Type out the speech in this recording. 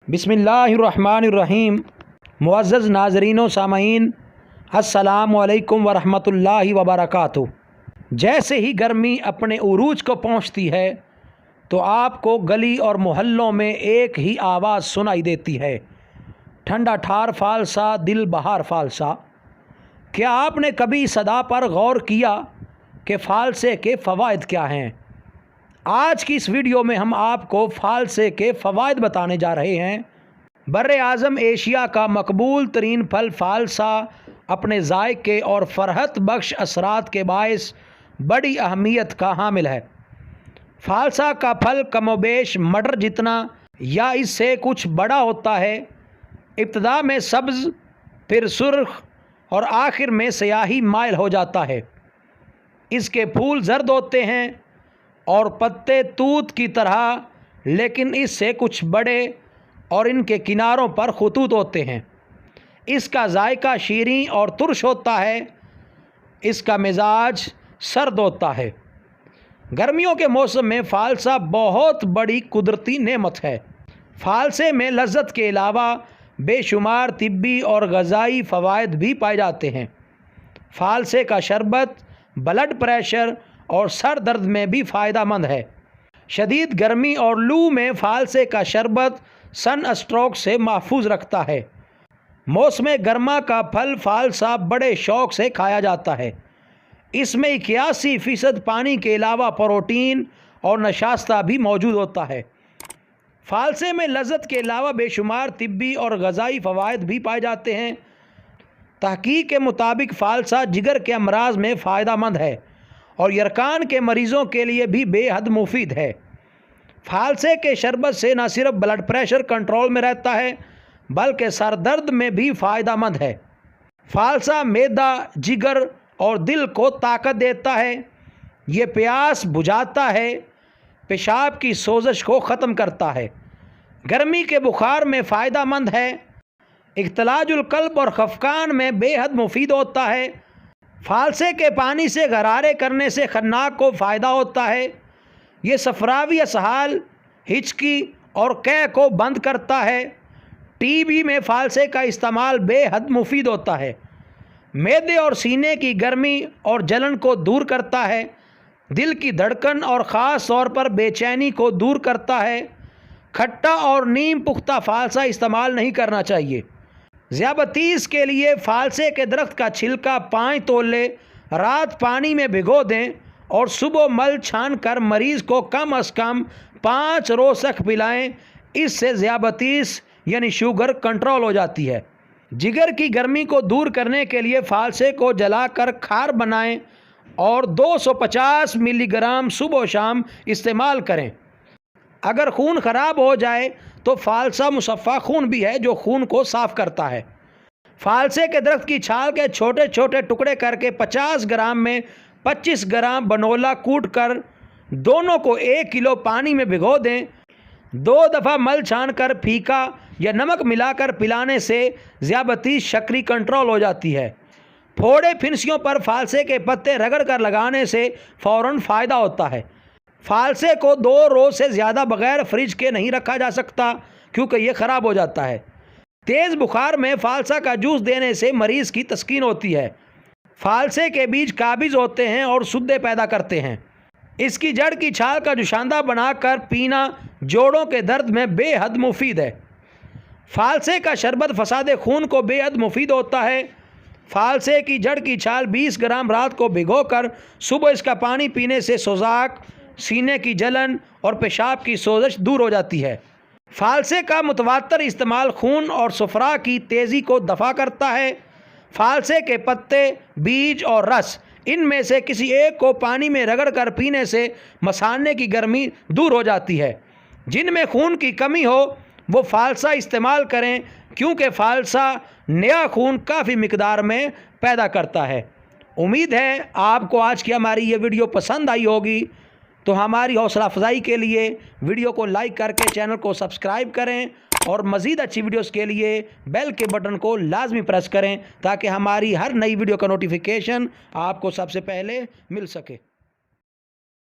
बिस्मिल्लाहिर्रहमानिर्रहीम। मुअज़्ज़ज़ नाज़रीन व सामईन, अस्सलामु अलैकुम वरहमतुल्लाहि वबरकातुहू। जैसे ही गर्मी अपने उरूज को पहुंचती है तो आपको गली और मोहल्लों में एक ही आवाज़ सुनाई देती है, ठंडा ठार फालसा दिल बहार फालसा। क्या आपने कभी सदा पर गौर किया कि फ़ालसे के फ़वाइद क्या हैं? आज की इस वीडियो में हम आपको फ़ालसे के फ़वाइद बताने जा रहे हैं। बर्रे आज़म एशिया का मकबूल तरीन फल फ़ालसा अपने जायके और फ़रहत बख्श असरात के बायस बड़ी अहमियत का हामिल है। फ़ालसा का फल कमोबेश मटर जितना या इससे कुछ बड़ा होता है। इब्तदा में सब्ज़, फिर सुर्ख और आखिर में स्याही माइल हो जाता है। इसके फूल जर्द होते हैं और पत्ते तूत की तरह, लेकिन इससे कुछ बड़े और इनके किनारों पर खतूत होते हैं। इसका जायका शीरीं और तुर्श होता है। इसका मिजाज सर्द होता है। गर्मियों के मौसम में फ़ालसा बहुत बड़ी कुदरती नेमत है। फ़ालसे में लज़्ज़त के अलावा बेशुमार तिब्बी और ग़ज़ाई फ़वाइद भी पाए जाते हैं। फ़ालसे का शरबत ब्लड प्रेशर और सर दर्द में भी फ़ायदा मंद है। शदीद गर्मी और लू में फ़ालसे का शरबत सन स्ट्रोक से महफूज रखता है। मौसम गर्मा का फल फ़ालसा बड़े शौक़ से खाया जाता है। इसमें 81% पानी के अलावा प्रोटीन और नशास्ता भी मौजूद होता है। फ़ालसे में लज़्ज़त के अलावा बेशुमार तिब्बी और ग़ज़ाई फ़वाइद भी पाए जाते हैं। तहक़ीक़ के मुताबिक फ़ालसा जिगर के अमराज में फ़ायदा मंद है और यरकान के मरीज़ों के लिए भी बेहद मुफीद है। फ़ालसे के शरबत से न सिर्फ ब्लड प्रेशर कंट्रोल में रहता है बल्कि सर दर्द में भी फ़ायदा मंद है। फ़ालसा मैदा, जिगर और दिल को ताकत देता है। ये प्यास बुझाता है, पेशाब की सोजश को ख़त्म करता है। गर्मी के बुखार में फ़ायदा मंद है। इख्तिलाजुल क़ल्ब और खफकान में बेहद मुफीद होता है। फ़ालसे के पानी से गरारे करने से खन्नाक को फ़ायदा होता है। ये सफरावी असहाल, हिचकी और कै को बंद करता है। टीबी में फ़ालसे का इस्तेमाल बेहद मुफीद होता है। मैदे और सीने की गर्मी और जलन को दूर करता है। दिल की धड़कन और ख़ास तौर पर बेचैनी को दूर करता है। खट्टा और नीम पुख्ता फ़ालसा इस्तेमाल नहीं करना चाहिए। ज़ियाबतीस के लिए फ़ालसे के दरख्त का छिलका 5 तोले रात पानी में भिगो दें और सुबह मल छान कर मरीज़ को कम अज़ कम 5 रोज़ तक पिलाएं। इससे ज़ियाबतीस यानी शुगर कंट्रोल हो जाती है। जिगर की गर्मी को दूर करने के लिए फ़ालसे को जलाकर खार बनाएं और 250 मिलीग्राम सुबह शाम इस्तेमाल करें। अगर खून ख़राब हो जाए तो फ़ालसा मुसफ़ा खून भी है जो खून को साफ़ करता है। फ़ालसे के दरख्त की छाल के छोटे छोटे टुकड़े करके 50 ग्राम में 25 ग्राम बनोला कूट कर दोनों को 1 किलो पानी में भिगो दें। 2 दफ़ा मल छान कर फीका या नमक मिलाकर पिलाने से ज़ियाबतीस शक्री कंट्रोल हो जाती है। फोड़े फिनसियों पर फ़ालसे के पत्ते रगड़ कर लगाने से फ़ौरन फ़ायदा होता है। फ़ालसे को 2 रोज़ से ज़्यादा बग़ैर फ्रिज के नहीं रखा जा सकता क्योंकि ये ख़राब हो जाता है। तेज़ बुखार में फ़ालसा का जूस देने से मरीज़ की तस्कीन होती है। फ़ालसे के बीज काबिज़ होते हैं और सुद्दे पैदा करते हैं। इसकी जड़ की छाल का जुशांदा बनाकर पीना जोड़ों के दर्द में बेहद मुफीद है। फ़ालसे का शरबत फसाद खून को बेहद मुफीद होता है। फ़ालसे की जड़ की छाल 20 ग्राम रात को भिगोकर सुबह इसका पानी पीने से सोजाक, सीने की जलन और पेशाब की सोजश दूर हो जाती है। फ़ालसे का मुतवातर इस्तेमाल खून और सफरा की तेज़ी को दफ़ा करता है। फ़ालसे के पत्ते, बीज और रस, इनमें से किसी एक को पानी में रगड़ कर पीने से मसाने की गर्मी दूर हो जाती है। जिनमें खून की कमी हो वो फ़ालसा इस्तेमाल करें क्योंकि फ़ालसा नया खून काफ़ी मिकदार में पैदा करता है। उम्मीद है आपको आज की हमारी ये वीडियो पसंद आई होगी। तो हमारी हौसला अफजाई के लिए वीडियो को लाइक करके चैनल को सब्सक्राइब करें और मज़ीद अच्छी वीडियोस के लिए बेल के बटन को लाजमी प्रेस करें ताकि हमारी हर नई वीडियो का नोटिफिकेशन आपको सबसे पहले मिल सके।